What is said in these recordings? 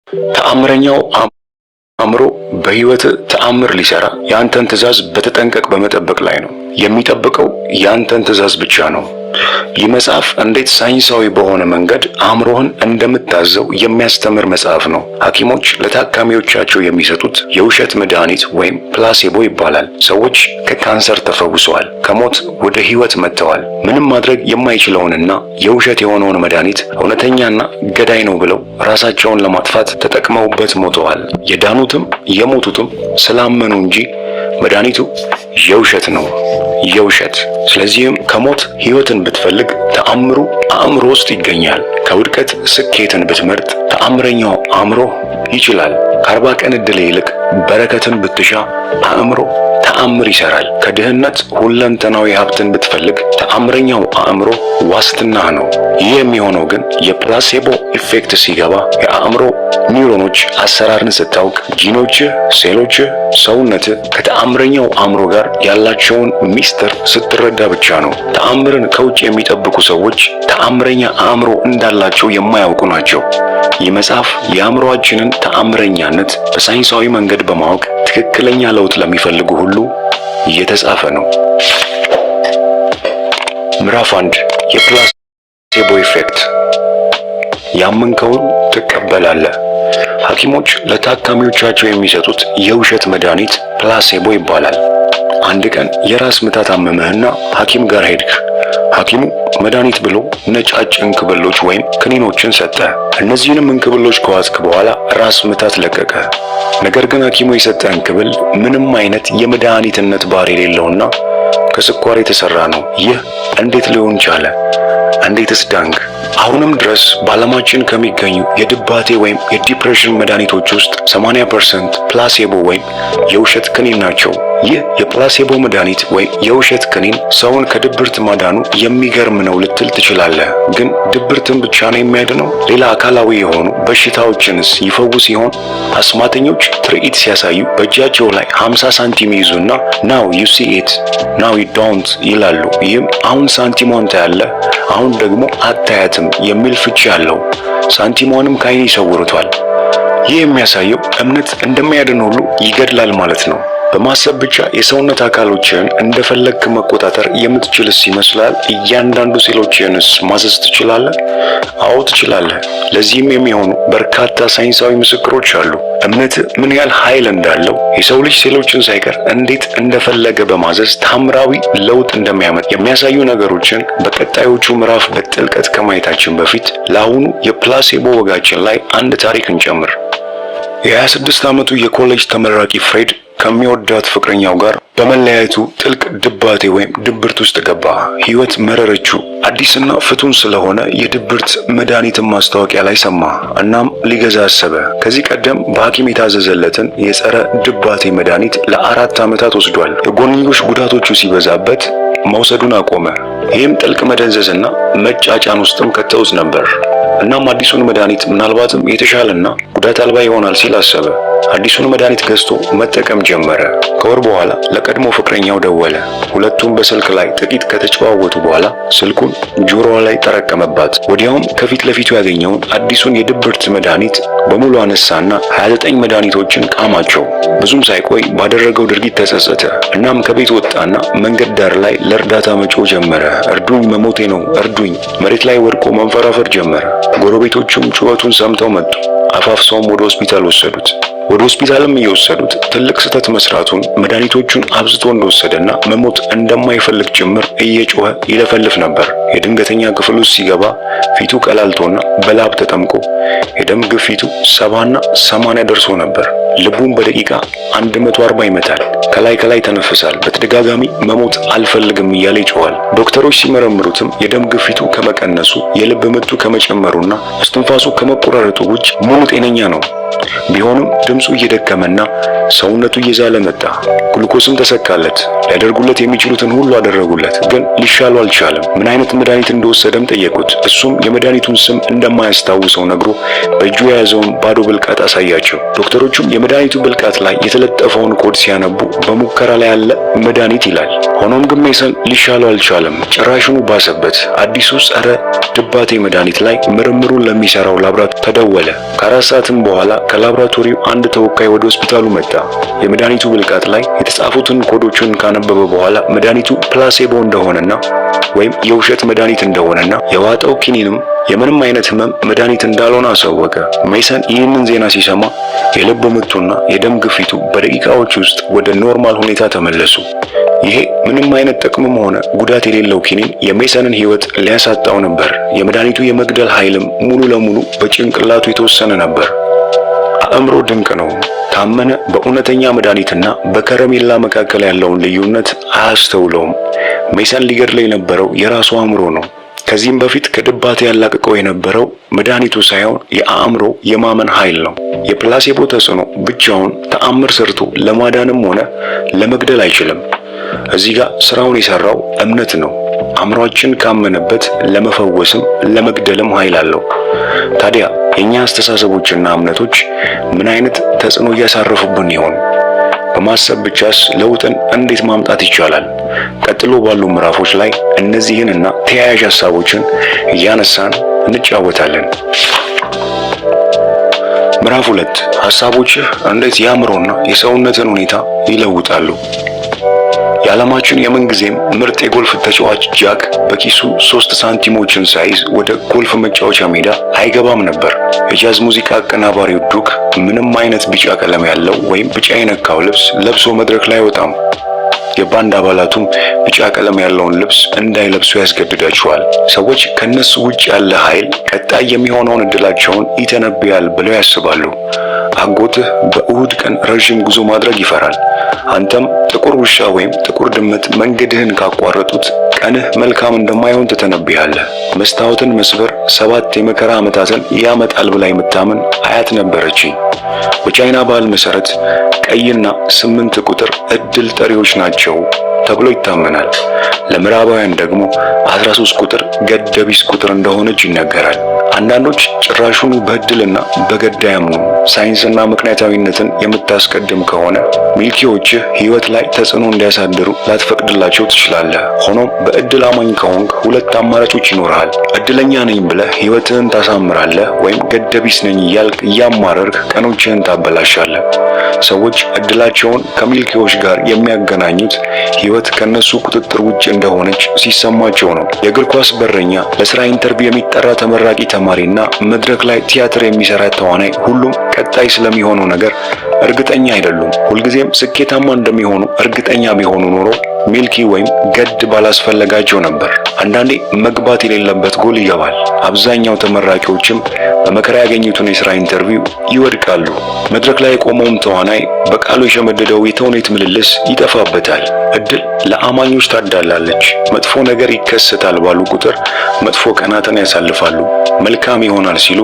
ተአምረኛው አእምሮ በህይወት ተአምር ሊሰራ ያንተን ትእዛዝ በተጠንቀቅ በመጠበቅ ላይ ነው። የሚጠብቀው ያንተን ትእዛዝ ብቻ ነው። ይህ መጽሐፍ እንዴት ሳይንሳዊ በሆነ መንገድ አእምሮህን እንደምታዘው የሚያስተምር መጽሐፍ ነው። ሐኪሞች ለታካሚዎቻቸው የሚሰጡት የውሸት መድኃኒት ወይም ፕላሴቦ ይባላል። ሰዎች ከካንሰር ተፈውሰዋል፣ ከሞት ወደ ህይወት መጥተዋል። ምንም ማድረግ የማይችለውንና የውሸት የሆነውን መድኃኒት እውነተኛና ገዳይ ነው ብለው ራሳቸውን ለማጥፋት ተጠቅመውበት ሞተዋል። የዳኑትም የሞቱትም ስላመኑ እንጂ መድኃኒቱ የውሸት ነው፣ የውሸት። ስለዚህም ከሞት ህይወትን ብትፈልግ ተአምሩ አእምሮ ውስጥ ይገኛል። ከውድቀት ስኬትን ብትመርጥ ተአምረኛው አእምሮ ይችላል። ከ40 ቀን ዕድል ይልቅ በረከትን ብትሻ አእምሮ ተአምር ይሰራል። ከድህነት ሁለንተናዊ ሀብትን ብትፈልግ ተአምረኛው አእምሮ ዋስትናህ ነው። ይህ የሚሆነው ግን የፕላሴቦ ኢፌክት ሲገባ፣ የአእምሮ ኒውሮኖች አሰራርን ስታውቅ፣ ጂኖችህ፣ ሴሎችህ፣ ሰውነትህ ከተአምረኛው አእምሮ ጋር ያላቸውን ሚስጥር ስትረዳ ብቻ ነው። ተአምርን ከውጭ የሚጠብቁ ሰዎች ተአምረኛ አእምሮ እንዳላቸው የማያውቁ ናቸው። ይህ መጽሐፍ የአእምሮአችንን ተአምረኛነት በሳይንሳዊ መንገድ በማወቅ ትክክለኛ ለውጥ ለሚፈልጉ ሁሉ እየተጻፈ ነው። ምዕራፍ 1 የፕላሴቦ ኢፌክት። ያመንከውን ትቀበላለህ። ሐኪሞች ለታካሚዎቻቸው የሚሰጡት የውሸት መድኃኒት ፕላሴቦ ይባላል። አንድ ቀን የራስ ምታት አመመህና ሐኪም ጋር ሄድክ። ሐኪሙ መድኃኒት ብሎ ነጫጭ እንክብሎች ወይም ክኒኖችን ሰጠ። እነዚህንም እንክብሎች ከዋጥክ በኋላ ራስ ምታት ለቀቀ። ነገር ግን ሐኪሙ የሰጠህ እንክብል ምንም አይነት የመድኃኒትነት ባህሪ የሌለውና ከስኳር የተሰራ ነው። ይህ እንዴት ሊሆን ቻለ? እንዴትስ ዳንክ? አሁንም ድረስ በዓለማችን ከሚገኙ የድባቴ ወይም የዲፕሬሽን መድኃኒቶች ውስጥ 80% ፕላሴቦ ወይም የውሸት ክኒን ናቸው። ይህ የፕላሴቦ መድኃኒት ወይም የውሸት ክኒን ሰውን ከድብርት ማዳኑ የሚገርም ነው ልትል ትችላለህ። ግን ድብርትን ብቻ ነው የሚያድነው? ሌላ አካላዊ የሆኑ በሽታዎችንስ ይፈውስ ይሆን? አስማተኞች ትርኢት ሲያሳዩ በእጃቸው ላይ 50 ሳንቲም ይዙና ናው ዩ ሲ ኢት ናው ዩ ዶንት ይላሉ። ይህም አሁን ሳንቲሟን ታያለህ፣ አሁን ደግሞ አታያትም የሚል ፍቺ አለው። ሳንቲሟንም ከዓይን ይሰውሩታል። ይህ የሚያሳየው እምነት እንደሚያድን ሁሉ ይገድላል ማለት ነው። በማሰብ ብቻ የሰውነት አካሎችን እንደፈለግክ መቆጣጠር የምትችልስ ይመስላል? እያንዳንዱ ሴሎችንስ ማዘዝ ትችላለህ? አዎ ትችላለህ። ለዚህም የሚሆኑ በርካታ ሳይንሳዊ ምስክሮች አሉ። እምነት ምን ያህል ኃይል እንዳለው፣ የሰው ልጅ ሴሎችን ሳይቀር እንዴት እንደፈለገ በማዘዝ ታምራዊ ለውጥ እንደሚያመጣ የሚያሳዩ ነገሮችን በቀጣዮቹ ምዕራፍ በጥልቀት ከማየታችን በፊት ለአሁኑ የፕላሴቦ ወጋችን ላይ አንድ ታሪክ እንጨምር። የ26 ዓመቱ የኮሌጅ ተመራቂ ፍሬድ ከሚወዳት ፍቅረኛው ጋር በመለያየቱ ጥልቅ ድባቴ ወይም ድብርት ውስጥ ገባ። ህይወት መረረችው። አዲስና ፍቱን ስለሆነ የድብርት መድኃኒትን ማስታወቂያ ላይ ሰማ። እናም ሊገዛ አሰበ። ከዚህ ቀደም በሐኪም የታዘዘለትን የጸረ ድባቴ መድኃኒት ለ4 ዓመታት ወስዷል። የጎንዮሽ ጉዳቶቹ ሲበዛበት መውሰዱን አቆመ። ይህም ጥልቅ መደንዘዝና መጫጫን ውስጥም ከተውት ነበር። እናም አዲሱን መድኃኒት ምናልባትም የተሻለና ጉዳት አልባ ይሆናል ሲል አሰበ። አዲሱን መድኃኒት ገዝቶ መጠቀም ጀመረ። ከወር በኋላ ለቀድሞ ፍቅረኛው ደወለ። ሁለቱም በስልክ ላይ ጥቂት ከተጨዋወቱ በኋላ ስልኩን ጆሮዋ ላይ ጠረቀመባት። ወዲያውም ከፊት ለፊቱ ያገኘውን አዲሱን የድብርት መድኃኒት በሙሉ አነሳና 29 መድኃኒቶችን ቃማቸው። ብዙም ሳይቆይ ባደረገው ድርጊት ተጸጸተ። እናም ከቤት ወጣና መንገድ ዳር ላይ ለእርዳታ መጮህ ጀመረ። እርዱኝ፣ መሞቴ ነው፣ እርዱኝ። መሬት ላይ ወድቆ መንፈራፈር ጀመረ። ጎረቤቶቹም ጩኸቱን ሰምተው መጡ። አፋፍሰውም ወደ ሆስፒታል ወሰዱት። ወደ ሆስፒታልም እየወሰዱት ትልቅ ስህተት መስራቱን፣ መድኃኒቶቹን አብዝቶ እንደወሰደና መሞት እንደማይፈልግ ጭምር እየጮኸ ይለፈልፍ ነበር። የድንገተኛ ክፍል ውስጥ ሲገባ ፊቱ ቀላልቶና በላብ ተጠምቆ የደም ግፊቱ 70 እና 80 ደርሶ ነበር። ልቡም በደቂቃ 140 ይመታል። ከላይ ተነፍሳል። በተደጋጋሚ መሞት አልፈልግም እያለ ይጮኻል። ዶክተሮች ሲመረምሩትም የደም ግፊቱ ከመቀነሱ የልብ ምቱ ከመጨመሩና እስትንፋሱ ከመቆራረጡ ውጭ ሙሉ ጤነኛ ነው። ቢሆንም ድምፁ እየደከመና ሰውነቱ እየዛለ መጣ። ግሉኮስም ተሰካለት። ሊያደርጉለት የሚችሉትን ሁሉ አደረጉለት፣ ግን ሊሻሉ አልቻለም። ምን አይነት መድኃኒት እንደወሰደም ጠየቁት። እሱም የመድኃኒቱን ስም እንደማያስታውሰው ነግሮ በእጁ የያዘውን ባዶ ብልቃጥ አሳያቸው። ዶክተሮቹም የመድኃኒቱ ብልቃጥ ላይ የተለጠፈውን ኮድ ሲያነቡ በሙከራ ላይ ያለ መድኃኒት ይላል። ሆኖም ግን ሜሰን ሊሻለው አልቻለም። ጭራሹኑ ባሰበት። አዲሱ ጸረ ድባቴ መድኃኒት ላይ ምርምሩን ለሚሰራው ላብራቶሪ ተደወለ። ከ4 ሰዓትም በኋላ ከላቦራቶሪው አንድ ተወካይ ወደ ሆስፒታሉ መጣ። የመድኃኒቱ ብልቃጥ ላይ የተጻፉትን ኮዶችን ካነበበ በኋላ መድኃኒቱ ፕላሴቦ እንደሆነና ወይም የውሸት መድኃኒት እንደሆነና የዋጠው ኪኒንም የምንም አይነት ህመም መድኃኒት እንዳልሆነ አሳወቀ። ሜሰን ይህንን ዜና ሲሰማ የልብ ምቱና የደም ግፊቱ በደቂቃዎች ውስጥ ወደ ኖርማል ሁኔታ ተመለሱ። ይሄ ምንም አይነት ጥቅምም ሆነ ጉዳት የሌለው ኪኒን የሜሰንን ህይወት ሊያሳጣው ነበር። የመድኃኒቱ የመግደል ኃይልም ሙሉ ለሙሉ በጭንቅላቱ የተወሰነ ነበር። አእምሮ ድንቅ ነው። ታመነ በእውነተኛ መድኃኒትና በከረሜላ መካከል ያለውን ልዩነት አያስተውለውም። ሜሰን ሊገድለው የነበረው የራሱ አእምሮ ነው። ከዚህም በፊት ከድባቴ ያላቀቀው የነበረው መድኃኒቱ ሳይሆን የአእምሮ የማመን ኃይል ነው። የፕላሴቦ ተጽዕኖ ብቻውን ተአምር ሰርቶ ለማዳንም ሆነ ለመግደል አይችልም። እዚህ ጋር ስራውን የሰራው እምነት ነው። አእምሯችን ካመነበት ለመፈወስም ለመግደልም ኃይል አለው። ታዲያ የኛ አስተሳሰቦችና እምነቶች ምን አይነት ተጽዕኖ እያሳረፉብን ይሆን? በማሰብ ብቻስ ለውጥን እንዴት ማምጣት ይቻላል? ቀጥሎ ባሉ ምዕራፎች ላይ እነዚህንና ተያያዥ ሐሳቦችን እያነሳን እንጫወታለን። ምዕራፍ 2 ሐሳቦችህ እንዴት የአእምሮና የሰውነትን ሁኔታ ይለውጣሉ። የዓለማችን የምንጊዜም ምርጥ የጎልፍ ተጫዋች ጃክ በኪሱ 3 ሳንቲሞችን ሳይዝ ወደ ጎልፍ መጫወቻ ሜዳ አይገባም ነበር። የጃዝ ሙዚቃ አቀናባሪው ዱክ ምንም አይነት ቢጫ ቀለም ያለው ወይም ቢጫ የነካው ልብስ ለብሶ መድረክ ላይ አይወጣም። የባንድ አባላቱም ቢጫ ቀለም ያለውን ልብስ እንዳይለብሱ ያስገድዳቸዋል። ሰዎች ከነሱ ውጭ ያለ ኃይል ቀጣይ የሚሆነውን እድላቸውን ይተነብያል ብለው ያስባሉ። አጎትህ በእሁድ ቀን ረዥም ጉዞ ማድረግ ይፈራል። አንተም ጥቁር ውሻ ወይም ጥቁር ድመት መንገድህን ካቋረጡት ቀንህ መልካም እንደማይሆን ትተነብያለህ። መስታወትን መስበር 7 የመከራ ዓመታትን ያመጣል ብላ የምታምን አያት ነበረችኝ። በቻይና ባህል መሰረት ቀይና 8 ቁጥር እድል ጠሪዎች ናቸው ተብሎ ይታመናል። ለምዕራባውያን ደግሞ 13 ቁጥር ገደቢስ ቁጥር እንደሆነች ይነገራል። አንዳንዶች ጭራሹኑ በእድልና በገድ አያምኑም። ሳይንስና ምክንያታዊነትን የምታስቀድም ከሆነ ሚልኪዎችህ ህይወት ላይ ተጽዕኖ እንዲያሳድሩ ላትፈቅድላቸው ትችላለህ። ሆኖም በእድል አማኝ ከሆንክ 2 አማራጮች ይኖርሃል። እድለኛ ነኝ ብለህ ህይወትህን ታሳምራለህ፣ ወይም ገደቢስ ነኝ እያልክ እያማረርክ ቀኖችህን ታበላሻለህ። ሰዎች እድላቸውን ከሚልኪዎች ጋር የሚያገናኙት ህይወት ከነሱ ቁጥጥር ውጭ እንደሆነች ሲሰማቸው ነው። የእግር ኳስ በረኛ፣ ለስራ ኢንተርቪው የሚጠራ ተመራቂ ተማሪና መድረክ ላይ ቲያትር የሚሰራ ተዋናይ ሁሉም ቀጣይ ስለሚሆነው ነገር እርግጠኛ አይደሉም። ሁልጊዜም ስኬታማ እንደሚሆኑ እርግጠኛ ቢሆኑ ኖሮ ሚልኪ ወይም ገድ ባላስፈለጋቸው ነበር። አንዳንዴ መግባት የሌለበት ጎል ይገባል። አብዛኛው ተመራቂዎችም በመከራ ያገኙትን የሥራ ኢንተርቪው ይወድቃሉ። መድረክ ላይ የቆመውም ተዋናይ በቃሉ የሸመደደው የተውኔት ምልልስ ይጠፋበታል። እድል ለአማኞች ታዳላለች። መጥፎ ነገር ይከሰታል ባሉ ቁጥር መጥፎ ቀናትን ያሳልፋሉ። መልካም ይሆናል ሲሉ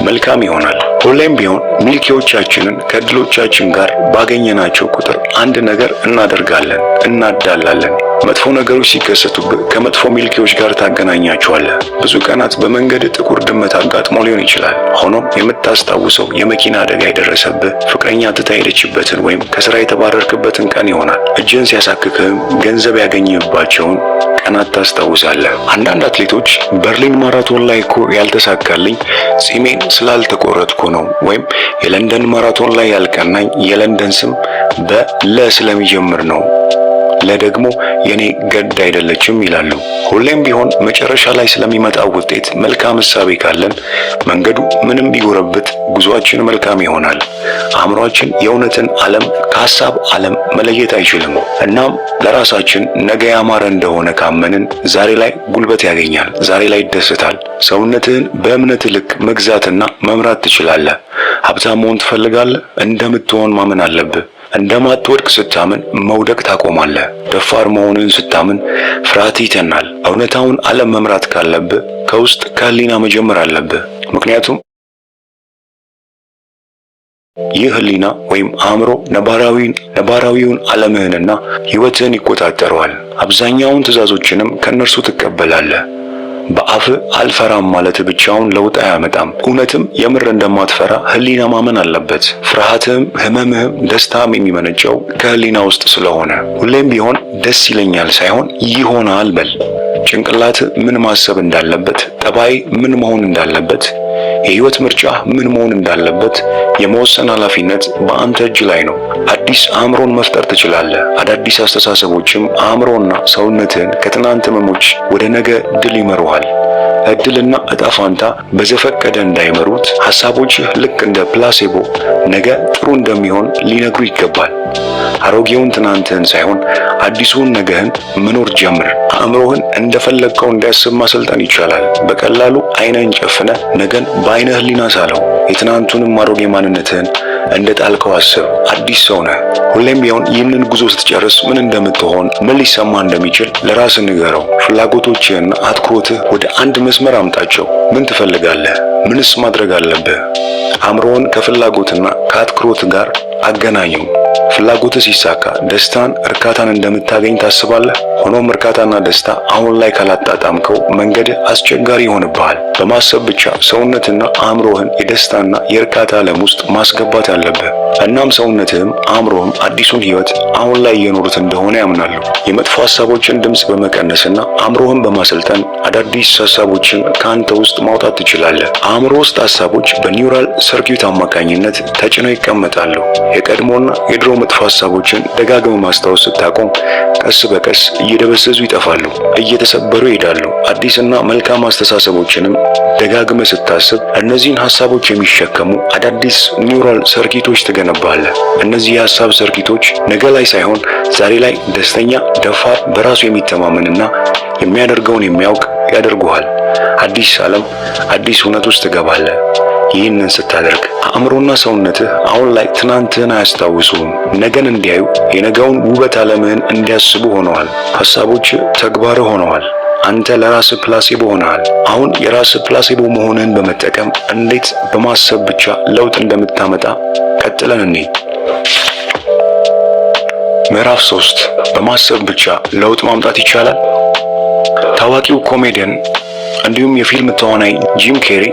መልካም ይሆናል። ሁሌም ቢሆን ሚልኪዎቻችንን ከእድሎቻችን ጋር ባገኘናቸው ቁጥር አንድ ነገር እናደርጋለን፣ እናዳላለን። መጥፎ ነገሮች ሲከሰቱብህ ከመጥፎ ሚልኪዎች ጋር ታገናኛቸዋለህ። ብዙ ቀናት በመንገድ ጥቁር ድመት አጋጥሞ ሊሆን ይችላል። ሆኖም የምታስታውሰው የመኪና አደጋ የደረሰብህ፣ ፍቅረኛ ትታ ሄደችበትን ወይም ከስራ የተባረርክበትን ቀን ይሆናል። እጅን ሲያሳክክህም ገንዘብ ያገኘህባቸውን ቀናት ታስታውሳለህ። አንዳንድ አትሌቶች በርሊን ማራቶን ላይ እኮ ያልተሳካልኝ ጺሜን ስላልተቆረጥኩ ነው፣ ወይም የለንደን ማራቶን ላይ ያልቀናኝ የለንደን ስም በለ ስለሚጀምር ነው፣ ለደግሞ የኔ ገድ አይደለችም ይላሉ። ሁሌም ቢሆን መጨረሻ ላይ ስለሚመጣው ውጤት መልካም እሳቤ ካለን መንገዱ ምንም ቢጎረብት ጉዟችን መልካም ይሆናል። አእምሯችን የእውነትን ዓለም ከሐሳብ ዓለም መለየት አይችልም። እናም ለራሳችን ነገ ያማረ እንደሆነ ካመንን ዛሬ ላይ ጉልበት ያገኛል፣ ዛሬ ላይ ይደሰታል። ሰውነትህን በእምነት ልክ መግዛትና መምራት ትችላለህ። ሀብታም መሆን ትፈልጋለህ? እንደምትሆን ማመን አለብህ። እንደማትወድቅ ስታምን መውደቅ ታቆማለህ። ደፋር መሆንን ስታምን ፍርሃት ይተናል። እውነታውን ዓለም መምራት ካለብህ ከውስጥ ከህሊና መጀመር አለብህ። ምክንያቱም ይህ ህሊና ወይም አእምሮ ነባራዊውን ዓለምህንና ህይወትህን ይቆጣጠረዋል። አብዛኛውን ትዕዛዞችንም ከእነርሱ ትቀበላለህ። በአፍ አልፈራም ማለት ብቻውን ለውጥ አያመጣም። እውነትም የምር እንደማትፈራ ህሊና ማመን አለበት። ፍርሃትህም፣ ህመምህም፣ ደስታም የሚመነጨው ከህሊና ውስጥ ስለሆነ ሁሌም ቢሆን ደስ ይለኛል ሳይሆን ይሆናል በል። ጭንቅላት ምን ማሰብ እንዳለበት፣ ጠባይ ምን መሆን እንዳለበት፣ የህይወት ምርጫ ምን መሆን እንዳለበት፣ የመወሰን ኃላፊነት በአንተ እጅ ላይ ነው። አዲስ አእምሮን መፍጠር ትችላለህ። አዳዲስ አስተሳሰቦችም አእምሮና ሰውነትህን ከትናንት ህመሞች ወደ ነገ ድል ይመሩሃል። እድልና እጣ ፋንታ በዘፈቀደ እንዳይመሩት ሐሳቦችህ ልክ እንደ ፕላሴቦ ነገ ጥሩ እንደሚሆን ሊነግሩ ይገባል። አሮጌውን ትናንትህን ሳይሆን አዲሱን ነገህን መኖር ጀምር። አእምሮህን እንደፈለግከው እንዲያስብ ማሰልጠን ይቻላል። በቀላሉ ዓይንህን ጨፍነህ ነገን በዓይነ ህሊና ሳለው። የትናንቱንም አሮጌ ማንነትህን እንደ ጣልከው አስብ። አዲስ ሰው ነህ። ሁሌም ቢሆን ይህንን ጉዞ ስትጨርስ ምን እንደምትሆን፣ ምን ሊሰማ እንደሚችል ለራስህ ንገረው። ፍላጎቶችህና አትኩሮትህ ወደ አንድ መስመር አምጣቸው። ምን ትፈልጋለህ? ምንስ ማድረግ አለብህ? አእምሮውን ከፍላጎትና ከአትኩሮት ጋር አገናኘው። ፍላጎትህ ሲሳካ ደስታን፣ እርካታን እንደምታገኝ ታስባለህ። ሆኖም እርካታና ደስታ አሁን ላይ ካላጣጣምከው መንገድህ አስቸጋሪ ይሆንብሃል። በማሰብ ብቻ ሰውነትና አእምሮህን የደስታና የእርካታ ዓለም ውስጥ ማስገባት አለብህ። እናም ሰውነትህም አእምሮህም አዲሱን ህይወት አሁን ላይ እየኖሩት እንደሆነ ያምናሉ። የመጥፎ ሐሳቦችን ድምፅ በመቀነስና አእምሮህን በማሰልጠን አዳዲስ ሐሳቦችን ከአንተ ውስጥ ማውጣት ትችላለህ። አእምሮ ውስጥ ሐሳቦች በኒውራል ሰርኪዩት አማካኝነት ተጭነው ይቀመጣሉ። የቀድሞና የድሮ መጥፎ ሐሳቦችን ደጋግመህ ማስታወስ ስታቆም ቀስ በቀስ እየደበሰዙ ይጠፋሉ፣ እየተሰበሩ ይሄዳሉ። አዲስና መልካም አስተሳሰቦችንም ደጋግመህ ስታስብ እነዚህን ሐሳቦች የሚሸከሙ አዳዲስ ኒውራል ሰርኪቶች ትገነባለህ። እነዚህ የሐሳብ ሰርኪቶች ነገ ላይ ሳይሆን ዛሬ ላይ ደስተኛ፣ ደፋር፣ በራሱ የሚተማመንና የሚያደርገውን የሚያውቅ ያደርጉሃል። አዲስ ዓለም፣ አዲስ እውነት ውስጥ ትገባለህ። ይህንን ስታደርግ አእምሮና ሰውነትህ አሁን ላይ ትናንትህን አያስታውሱም። ነገን እንዲያዩ፣ የነገውን ውበት ዓለምህን እንዲያስቡ ሆነዋል። ሐሳቦች ተግባርህ ሆነዋል። አንተ ለራስህ ፕላሴቦ ሆነሃል። አሁን የራስህ ፕላሴቦ መሆንህን በመጠቀም እንዴት በማሰብ ብቻ ለውጥ እንደምታመጣ ቀጥለን እንይ። ምዕራፍ 3 በማሰብ ብቻ ለውጥ ማምጣት ይቻላል። ታዋቂው ኮሜዲያን እንዲሁም የፊልም ተዋናይ ጂም ኬሪ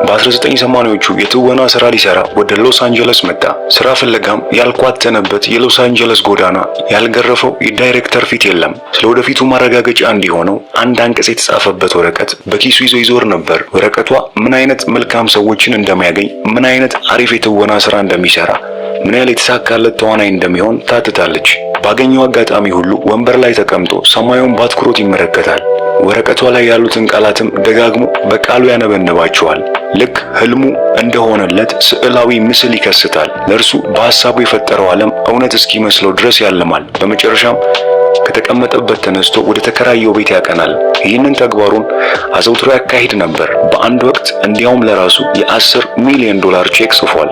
በ1980ዎቹ የትወና ስራ ሊሰራ ወደ ሎስ አንጀለስ መጣ። ስራ ፍለጋም ያልኳተነበት የሎስ አንጀለስ ጎዳና ያልገረፈው የዳይሬክተር ፊት የለም። ስለ ወደፊቱ ማረጋገጫ እንዲሆነው አንድ አንቀጽ የተጻፈበት ወረቀት በኪሱ ይዞ ይዞር ነበር። ወረቀቷ ምን አይነት መልካም ሰዎችን እንደሚያገኝ፣ ምን አይነት አሪፍ የትወና ስራ እንደሚሰራ፣ ምን ያህል የተሳካለት ተዋናይ እንደሚሆን ታትታለች። ባገኘው አጋጣሚ ሁሉ ወንበር ላይ ተቀምጦ ሰማዩን በአትኩሮት ይመለከታል። ወረቀቷ ላይ ያሉትን ቃላትም ደጋግሞ በቃሉ ያነበንባቸዋል። ልክ ህልሙ እንደሆነለት ስዕላዊ ምስል ይከስታል። ለእርሱ በሐሳቡ የፈጠረው ዓለም እውነት እስኪመስለው ድረስ ያልማል። በመጨረሻም ከተቀመጠበት ተነስቶ ወደ ተከራየው ቤት ያቀናል። ይህንን ተግባሩን አዘውትሮ ያካሂድ ነበር። በአንድ ወቅት እንዲያውም ለራሱ የ10 ሚሊዮን ዶላር ቼክ ጽፏል።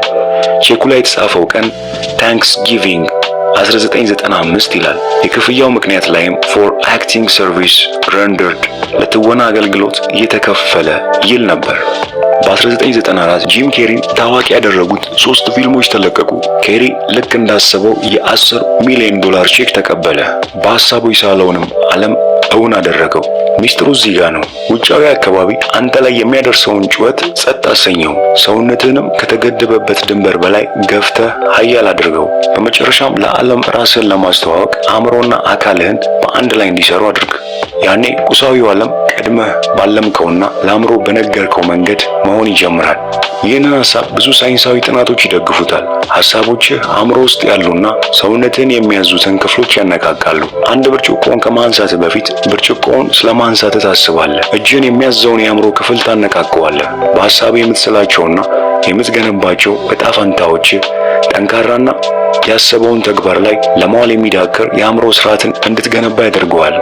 ቼኩ ላይ የተጻፈው ቀን ታንክስ ጊቪንግ 1995 ይላል። የክፍያው ምክንያት ላይም ፎር አክቲንግ ሰርቪስ ረንደርድ ለትወና አገልግሎት እየተከፈለ ይል ነበር። በ1994 ጂም ኬሪን ታዋቂ ያደረጉት 3 ፊልሞች ተለቀቁ። ኬሪ ልክ እንዳሰበው የ10 ሚሊዮን ዶላር ቼክ ተቀበለ። በሐሳቡ የሳለውንም ዓለም እውን አደረገው። ሚስጥሩ እዚህ ጋር ነው። ውጫዊ አካባቢ አንተ ላይ የሚያደርሰውን ጩኸት ጸጥ አሰኘው። ሰውነትህንም ከተገደበበት ድንበር በላይ ገፍተህ ኃያል አድርገው። በመጨረሻም ለዓለም ራስህን ለማስተዋወቅ አእምሮና አካልህን በአንድ ላይ እንዲሰሩ አድርግ። ያኔ ቁሳዊው ዓለም ቀድመህ ባለምከውና ለአእምሮ በነገርከው መንገድ መሆን ይጀምራል። ይህንን ሐሳብ ብዙ ሳይንሳዊ ጥናቶች ይደግፉታል። ሐሳቦችህ አእምሮ ውስጥ ያሉና ሰውነትህን የሚያዙትን ክፍሎች ያነቃቃሉ። አንድ ብርጭቆውን ከማንሳትህ በፊት ብርጭቆውን ስለማንሳትህ ታስባለህ። እጅን የሚያዘውን የአእምሮ ክፍል ታነቃቀዋለህ። በሐሳብ የምትስላቸውና የምትገነባቸው ዕጣ ፈንታዎችህ ጠንካራና ያሰበውን ተግባር ላይ ለማዋል የሚዳክር የአእምሮ ስርዓትን እንድትገነባ ያደርገዋል።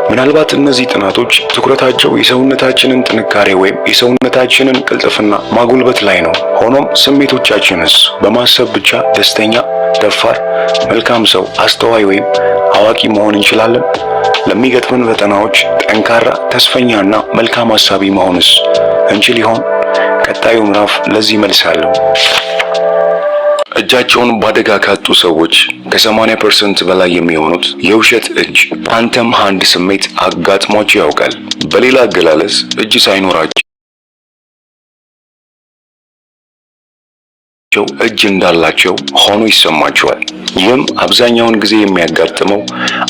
ምናልባት እነዚህ ጥናቶች ትኩረታቸው የሰውነታችንን ጥንካሬ ወይም የሰውነታችንን ቅልጥፍና ማጎልበት ላይ ነው። ሆኖም ስሜቶቻችንስ? በማሰብ ብቻ ደስተኛ፣ ደፋር፣ መልካም ሰው፣ አስተዋይ ወይም አዋቂ መሆን እንችላለን? ለሚገጥመን ፈተናዎች ጠንካራ፣ ተስፈኛና መልካም አሳቢ መሆንስ እንችል ይሆን? ቀጣዩ ምዕራፍ ለዚህ መልስ አለው። እጃቸውን በአደጋ ካጡ ሰዎች ከ80% በላይ የሚሆኑት የውሸት እጅ ፓንተም ሃንድ ስሜት አጋጥሟቸው ያውቃል። በሌላ አገላለጽ እጅ ሳይኖራቸው በውስጣቸው እጅ እንዳላቸው ሆኖ ይሰማቸዋል። ይህም አብዛኛውን ጊዜ የሚያጋጥመው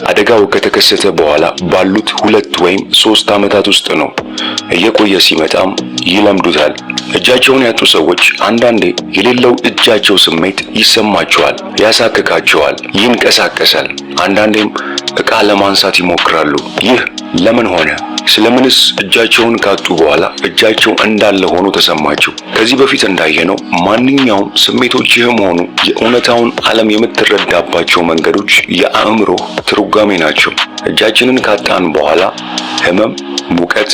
አደጋው ከተከሰተ በኋላ ባሉት 2 ወይም 3 ዓመታት ውስጥ ነው። እየቆየ ሲመጣም ይለምዱታል። እጃቸውን ያጡ ሰዎች አንዳንዴ የሌለው እጃቸው ስሜት ይሰማቸዋል፣ ያሳክካቸዋል፣ ይንቀሳቀሳል። አንዳንዴም ዕቃ ለማንሳት ይሞክራሉ። ይህ ለምን ሆነ? ስለምንስ እጃቸውን ካጡ በኋላ እጃቸው እንዳለ ሆኖ ተሰማቸው? ከዚህ በፊት እንዳየነው ማንኛውም ስሜቶችህም ሆኑ የእውነታውን ዓለም የምትረዳባቸው መንገዶች የአእምሮ ትርጓሜ ናቸው። እጃችንን ካጣን በኋላ ህመም፣ ሙቀት፣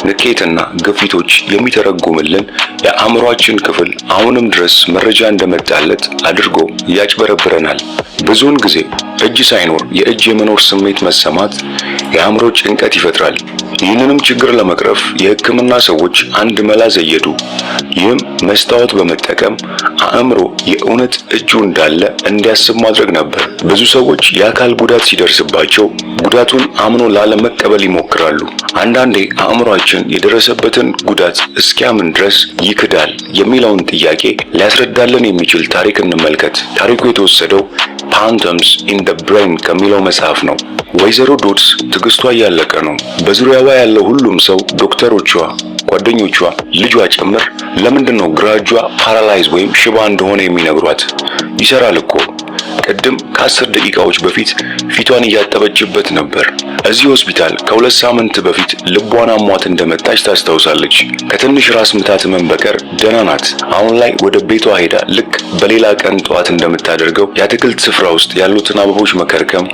ንቄትና ግፊቶች የሚተረጉምልን የአእምሮአችን ክፍል አሁንም ድረስ መረጃ እንደመጣለት አድርጎ ያጭበረብረናል። ብዙውን ጊዜ እጅ ሳይኖር የእጅ የመኖር ስሜት መሰማት የአእምሮ ጭንቀት ይፈጥራል። ይህንንም ችግር ለመቅረፍ የሕክምና ሰዎች አንድ መላ ዘየዱ። ይህም መስታወት በመጠቀም አእምሮ የእውነት እጁ እንዳለ እንዲያስብ ማድረግ ነበር። ብዙ ሰዎች የአካል ጉዳት ሲደርስባቸው ጉዳቱን አምኖ ላለመቀበል ይሞክራሉ። አንዳንዴ አእምሮአችን የደረሰበትን ጉዳት እስኪያምን ድረስ ይክዳል የሚለውን ጥያቄ ሊያስረዳልን የሚችል ታሪክ እንመልከት። ታሪኩ የተወሰደው ፓንተምስ ኢን ዘ ብሬን ከሚለው መጽሐፍ ነው። ወይዘሮ ዶድስ ትዕግስቷ እያለቀ ነው። በዙሪያዋ ያለው ሁሉም ሰው፣ ዶክተሮቿ፣ ጓደኞቿ፣ ልጇ ጭምር ለምንድን ነው ግራ እጇ ፓራላይዝ ወይም ሽባ እንደሆነ የሚነግሯት? ይሰራል እኮ። ቅድም ከ10 ደቂቃዎች በፊት ፊቷን እያጠበችበት ነበር። እዚህ ሆስፒታል ከ2 ሳምንት በፊት ልቧን አሟት እንደመጣች ታስታውሳለች። ከትንሽ ራስ ምታት ህመም በቀር ደህና ናት። አሁን ላይ ወደ ቤቷ ሄዳ ልክ በሌላ ቀን ጠዋት እንደምታደርገው የአትክልት ስፍራ ውስጥ ያሉትን አበቦች መከርከም፣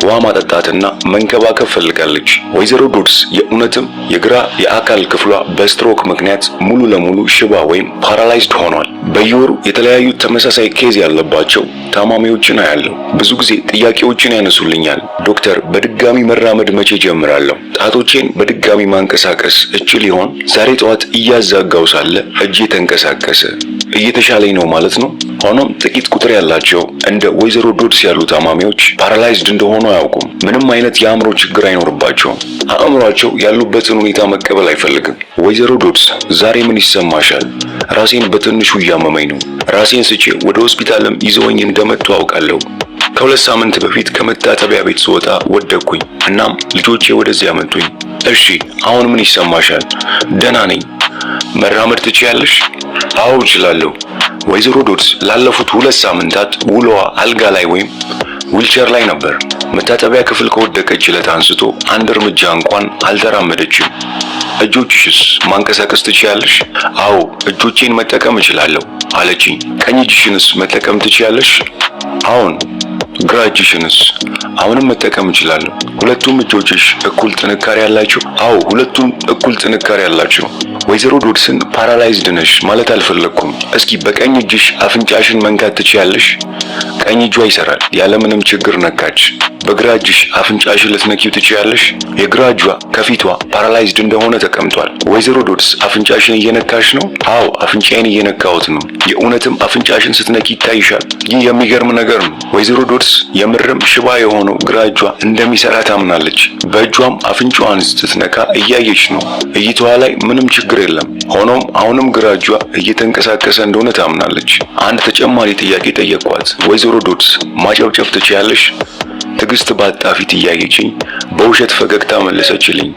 ውሃ ማጠጣትና መንከባከብ ፈልጋለች። ወይዘሮ ዶድስ የእውነትም የግራ የአካል ክፍሏ በስትሮክ ምክንያት ሙሉ ለሙሉ ሽባ ወይም ፓራላይዝድ ሆኗል። በየወሩ የተለያዩ ተመሳሳይ ኬዝ ያለባቸው ታማሚዎችን አያለሁ። ብዙ ጊዜ ጥያቄዎችን ያነሱልኛል። ዶክተር፣ በድጋሚ መራመድ መቼ ጀምራለሁ? ጣቶቼን በድጋሚ ማንቀሳቀስ እችል ይሆን? ዛሬ ጠዋት እያዛጋው ሳለ እጄ ተንቀሳቀሰ። እየተሻለኝ ነው ማለት ነው? ሆኖም ጥቂት ቁጥር ያላቸው እንደ ወይዘሮ ዶድስ ያሉ ታማሚዎች ፓራላይዝድ እንደሆኑ አያውቁም። ምንም አይነት የአእምሮ ችግር አይኖርባቸውም። አእምሯቸው ያሉበትን ሁኔታ መቀበል አይፈልግም። ወይዘሮ ዶድስ ዛሬ ምን ይሰማሻል? ራሴን በትንሹ እያመመኝ ነው። ራሴን ስቼ ወደ ሆስፒታልም ይዘውኝ እንደመጡ አውቃለሁ። ከ2 ሳምንት በፊት ከመታጠቢያ ቤት ስወጣ ወደቅኩኝ። እናም ልጆቼ ወደዚያ መጡኝ። እሺ፣ አሁን ምን ይሰማሻል? ደህና ነኝ። መራመድ ትችያለሽ? አዎ እችላለሁ። ወይዘሮ ዶድስ ላለፉት 2 ሳምንታት ውሎዋ አልጋ ላይ ወይም ዊልቸር ላይ ነበር። መታጠቢያ ክፍል ከወደቀች ዕለት አንስቶ አንድ እርምጃ እንኳን አልተራመደችም። እጆችሽስ ማንቀሳቀስ ትችያለሽ? አዎ እጆቼን መጠቀም እችላለሁ አለችኝ። ቀኝ እጅሽንስ መጠቀም ትችያለሽ? አዎን። ግራ እጅሽንስ? አሁንም መጠቀም እችላለሁ። ሁለቱም እጆችሽ እኩል ጥንካሬ ያላቸው? አዎ ሁለቱም እኩል ጥንካሬ ያላቸው። ወይዘሮ ዶድስን ፓራላይዝድ ነሽ ማለት አልፈለኩም። እስኪ በቀኝ እጅሽ አፍንጫሽን መንካት ትችያለሽ? ቀኝ እጇ ይሰራል። ያለምንም ችግር ነካች። በግራ እጅሽ አፍንጫሽን ልትነኪው ትችያለሽ? የግራ እጇ ከፊቷ ፓራላይዝድ እንደሆነ ተቀምጧል። ወይዘሮ ዶድስ አፍንጫሽን እየነካሽ ነው? አዎ አፍንጫዬን እየነካሁት ነው። የእውነትም አፍንጫሽን ስትነኪ ይታይሻል። ይህ የሚገርም ነገር ነው። ወይዘሮ ዶድስ የምርም ሽባ የሆነው ግራ እጇ እንደሚሰራ ታምናለች። በእጇም አፍንጫዋን ስትነካ እያየች ነው። እይታዋ ላይ ምንም ችግር የለም። ሆኖም አሁንም ግራ እጇ እየተንቀሳቀሰ እንደሆነ ታምናለች። አንድ ተጨማሪ ጥያቄ ጠየቅኳት። ወይዘሮ ዶድስ ማጨብጨብ ትችያለሽ? ትዕግስት ባጣ ፊት እያየችኝ በውሸት ፈገግታ መለሰችልኝ።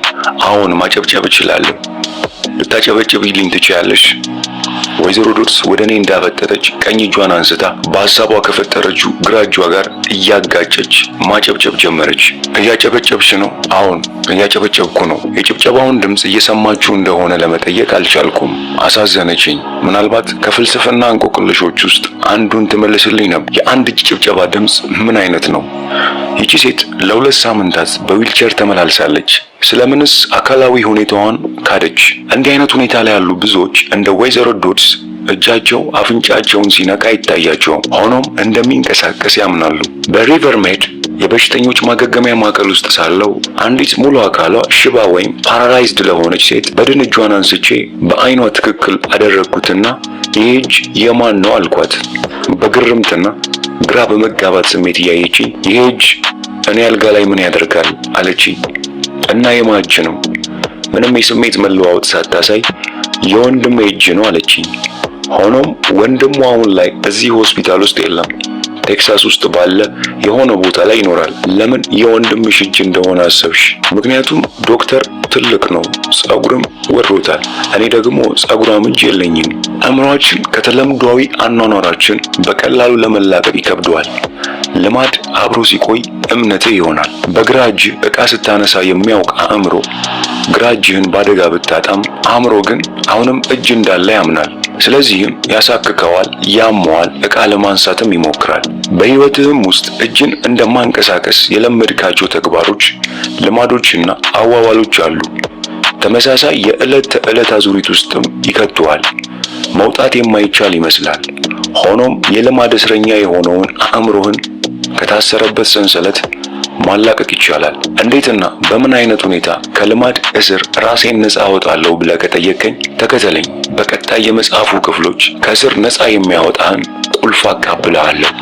አሁን ማጨብጨብ እችላለሁ። ልታጨበጭብልኝ ትችያለሽ? ወይዘሮ ዶድስ ወደ እኔ እንዳፈጠጠች ቀኝ እጇን አንስታ በሀሳቧ ከፈጠረችው ግራ እጇ ጋር እያጋጨች ማጨብጨብ ጀመረች። እያጨበጨብሽ ነው? አዎን እያጨበጨብኩ ነው። የጭብጨባውን ድምፅ እየሰማችሁ እንደሆነ ለመጠየቅ አልቻልኩም። አሳዘነችኝ። ምናልባት ከፍልስፍና እንቆቅልሾች ውስጥ አንዱን ትመልስልኝ ነበር። የአንድ እጅ ጭብጨባ ድምፅ ምን አይነት ነው? ይቺ ሴት ለ2 ሳምንታት በዊልቸር ተመላልሳለች። ስለምንስ አካላዊ ሁኔታዋን ካደች? እንዲህ አይነት ሁኔታ ላይ ያሉ ብዙዎች እንደ ወይዘሮ ዶድስ እጃቸው አፍንጫቸውን ሲነካ አይታያቸውም። ሆኖም እንደሚንቀሳቀስ ያምናሉ። በሪቨር ሜድ የበሽተኞች ማገገሚያ ማዕከል ውስጥ ሳለው አንዲት ሙሉ አካሏ ሽባ ወይም ፓራላይዝድ ለሆነች ሴት በድን እጇን አንስቼ በአይኗ ትክክል አደረግኩትና ይህ እጅ የማን ነው አልኳት። በግርምትና ግራ በመጋባት ስሜት እያየችኝ ይህ እጅ እኔ አልጋ ላይ ምን ያደርጋል አለችኝ። እና የማን እጅ ነው? ምንም የስሜት መለዋወጥ ሳታሳይ የወንድሜ እጅ ነው አለችኝ። ሆኖም ወንድሙ አሁን ላይ እዚህ ሆስፒታል ውስጥ የለም። ቴክሳስ ውስጥ ባለ የሆነ ቦታ ላይ ይኖራል። ለምን የወንድምሽ እጅ እንደሆነ አሰብሽ? ምክንያቱም ዶክተር ትልቅ ነው፣ ጸጉርም ወሮታል። እኔ ደግሞ ጸጉራም እጅ የለኝም። አእምሯችን ከተለምዷዊ አኗኗራችን በቀላሉ ለመላቀቅ ይከብደዋል። ልማድ አብሮ ሲቆይ እምነቴ ይሆናል። በግራ እጅ ዕቃ ስታነሳ የሚያውቅ አእምሮ ግራ እጅህን በአደጋ ብታጣም አእምሮ ግን አሁንም እጅ እንዳለ ያምናል። ስለዚህም ያሳክከዋል፣ ያመዋል፣ ዕቃ ለማንሳትም ይሞክራል። በሕይወትህም ውስጥ እጅን እንደማንቀሳቀስ የለመድካቸው ተግባሮች፣ ልማዶችና አዋዋሎች አሉ። ተመሳሳይ የዕለት ተዕለት አዙሪት ውስጥም ይከቱሃል። መውጣት የማይቻል ይመስላል። ሆኖም የልማድ እስረኛ የሆነውን አእምሮህን ከታሰረበት ሰንሰለት ማላቀቅ ይቻላል። እንዴትና በምን አይነት ሁኔታ ከልማድ እስር ራሴን ነፃ አወጣለሁ ብለህ ከጠየቀኝ ተከተለኝ። በቀጣይ የመጽሐፉ ክፍሎች ከእስር ነፃ የሚያወጣህን ቁልፍ አካፍልሃለሁ።